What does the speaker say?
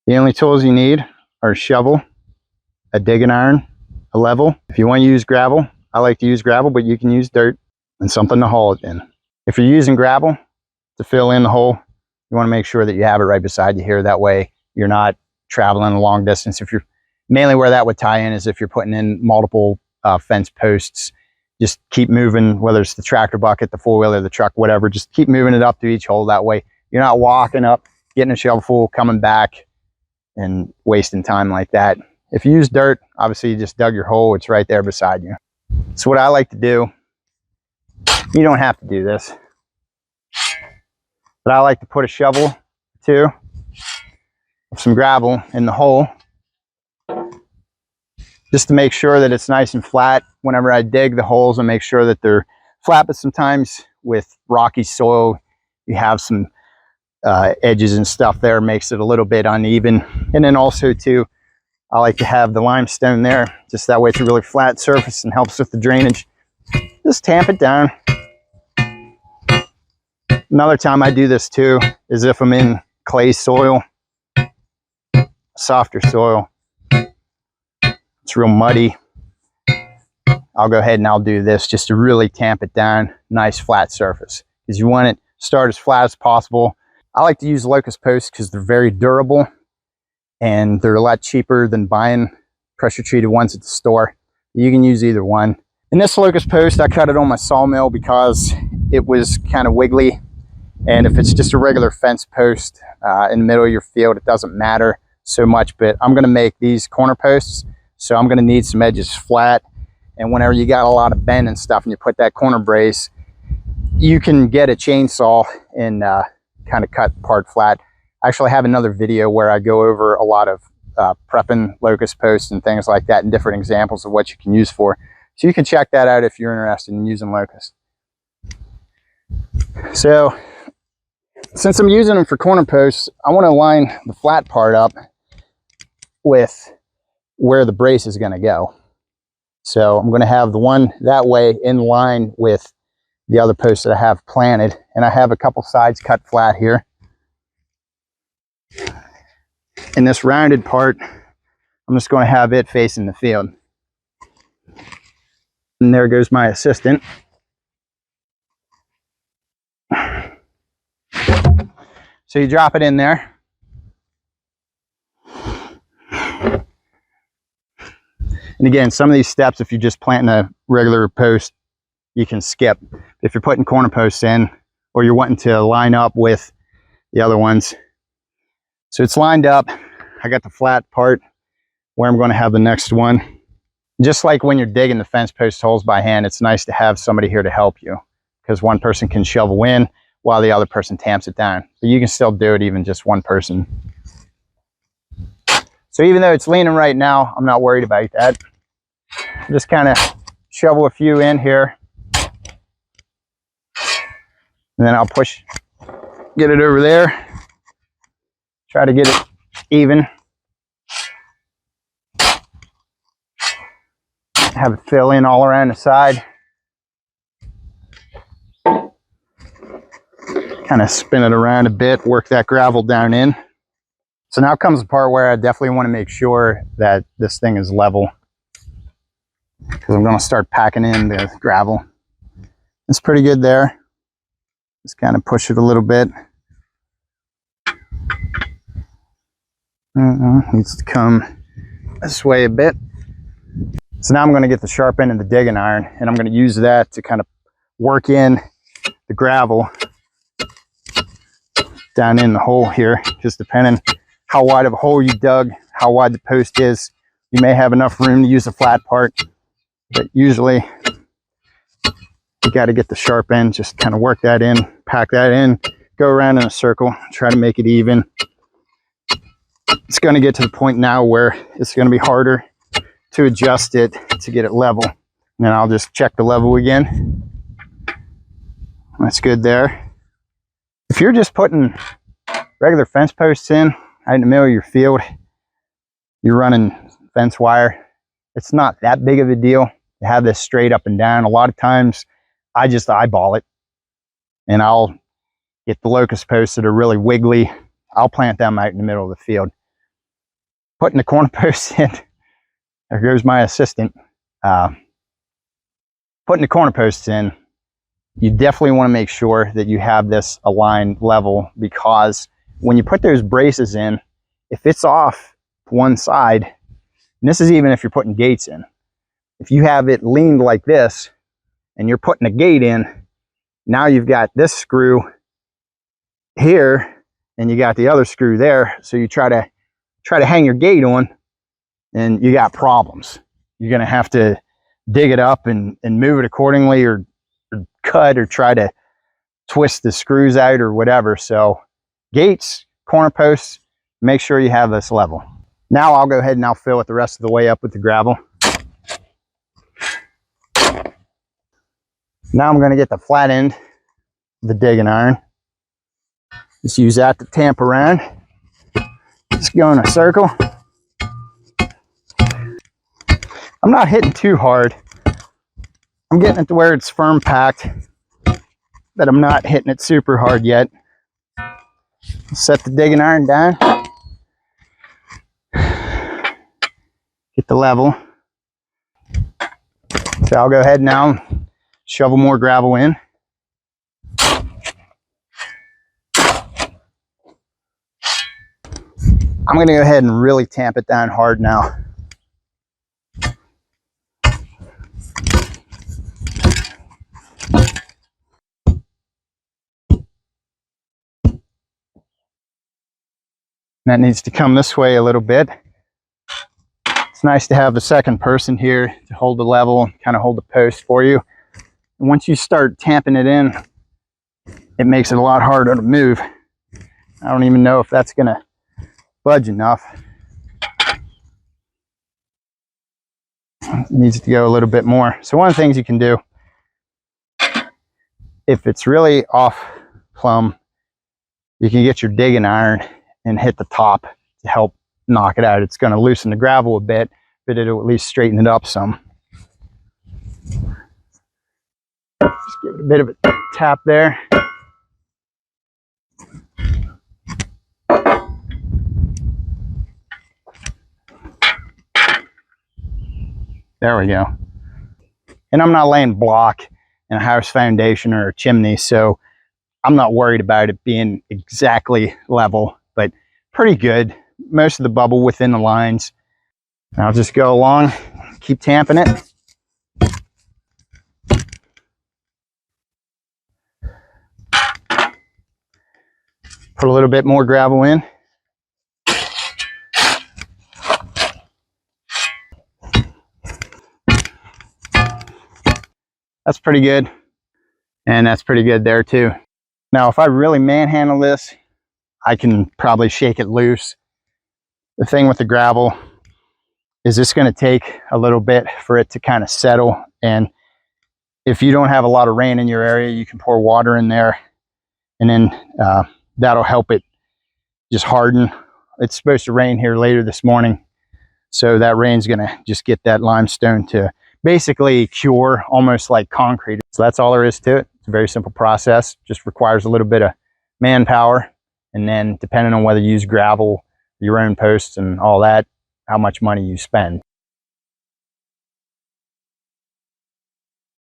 The only tools you need are a shovel, a digging iron, a level. If you want to use gravel, I like to use gravel, but you can use dirt and something to haul it in. If you're using gravel to fill in the hole, you want to make sure that you have it right beside you here. That way you're not traveling a long distance. If you're mainly where that would tie in is if you're putting in multiple fence posts, just keep moving, whether it's the tractor bucket, the four-wheeler, the truck, whatever, just keep moving it up to each hole. That way you're not walking up, getting a shovel full, coming back and wasting time like that. If you use dirt, obviously you just dug your hole, it's right there beside you. So what I like to do, you don't have to do this, but I like to put a shovel too, some gravel in the hole, just to make sure that it's nice and flat. Whenever I dig the holes, I make sure that they're flat, but sometimes with rocky soil, you have some edges and stuff there, makes it a little bit uneven. And then also too, I like to have the limestone there, just that way it's a really flat surface and helps with the drainage. Just tamp it down. Another time I do this too is if I'm in clay soil, softer soil, it's real muddy, I'll go ahead and I'll do this just to really tamp it down, nice flat surface. Because you want it to start as flat as possible. I like to use locust posts because they're very durable and they're a lot cheaper than buying pressure treated ones at the store. You can use either one. In this locust post, I cut it on my sawmill because it was kind of wiggly. And if it's just a regular fence post in the middle of your field, it doesn't matter so much. But I'm going to make these corner posts, so I'm going to need some edges flat. And whenever you got a lot of bend and stuff and you put that corner brace, you can get a chainsaw and kind of cut part flat. I actually have another video where I go over a lot of prepping locust posts and things like that and different examples of what you can use for. So you can check that out if you're interested in using locust. So since I'm using them for corner posts, I want to line the flat part up with where the brace is going to go. So I'm going to have the one that way in line with the other post that I have planted. And I have a couple sides cut flat here. And this rounded part, I'm just going to have it facing the field. And there goes my assistant. So you drop it in there. And again, some of these steps, if you're just planting a regular post, you can skip. If you're putting corner posts in, or you're wanting to line up with the other ones. So it's lined up. I got the flat part where I'm going to have the next one. Just like when you're digging the fence post holes by hand, it's nice to have somebody here to help you, because one person can shovel in while the other person tamps it down. But you can still do it even just one person. So even though it's leaning right now, I'm not worried about that. Just kind of shovel a few in here. And then I'll push, get it over there. Try to get it even. Have it fill in all around the side. Kind of spin it around a bit, work that gravel down in. So now comes the part where I definitely want to make sure that this thing is level, because I'm going to start packing in the gravel. It's pretty good there. Just kind of push it a little bit. Needs to come this way a bit. So now I'm going to get the sharp end of the digging iron, and I'm going to use that to kind of work in the gravel down in the hole here, just depending how wide of a hole you dug, how wide the post is. You may have enough room to use the flat part, but usually you got to get the sharp end, just kind of work that in, pack that in, go around in a circle, try to make it even. It's going to get to the point now where it's going to be harder to adjust it to get it level. And then I'll just check the level again. That's good there. If you're just putting regular fence posts in out in the middle of your field, you're running fence wire, it's not that big of a deal to have this straight up and down. A lot of times I just eyeball it, and I'll get the locust posts that are really wiggly. I'll plant them out in the middle of the field. putting the corner posts in, there goes my assistant. Putting the corner posts in, you definitely want to make sure that you have this aligned level, because when you put those braces in, if it's off one side, and this is even if you're putting gates in, if you have it leaned like this and you're putting a gate in, now you've got this screw here and you got the other screw there. So you try to hang your gate on and you got problems. You're going to have to dig it up and move it accordingly, or cut, or try to twist the screws out or whatever. So gates, corner posts, make sure you have this level. Now I'll go ahead and I'll fill it the rest of the way up with the gravel. Now I'm going to get the flat end of the digging iron. Just use that to tamp around. Just go in a circle. I'm not hitting too hard. I'm getting it to where it's firm packed, but I'm not hitting it super hard yet. Set the digging iron down. Get the level. So I'll go ahead now and shovel more gravel in. I'm going to go ahead and really tamp it down hard now. That needs to come this way a little bit. It's nice to have the second person here to hold the level, kind of hold the post for you. And once you start tamping it in, it makes it a lot harder to move. I don't even know if that's going to budge enough. It needs to go a little bit more. So one of the things you can do, if it's really off plumb, you can get your digging iron and hit the top to help knock it out. It's going to loosen the gravel a bit, but it'll at least straighten it up some. Just give it a bit of a tap there. There we go. And I'm not laying block in a house foundation or a chimney, so I'm not worried about it being exactly level, but pretty good. Most of the bubble within the lines. I'll just go along, keep tamping it. Put a little bit more gravel in. That's pretty good. And that's pretty good there too. Now, if I really manhandle this, I can probably shake it loose. The thing with the gravel is it's going to take a little bit for it to kind of settle. And if you don't have a lot of rain in your area, you can pour water in there, and then that'll help it just harden. It's supposed to rain here later this morning, so that rain's going to just get that limestone to basically cure, almost like concrete. So that's all there is to it. It's a very simple process. Just requires a little bit of manpower, and then depending on whether you use gravel, your own posts and all that, how much money you spend.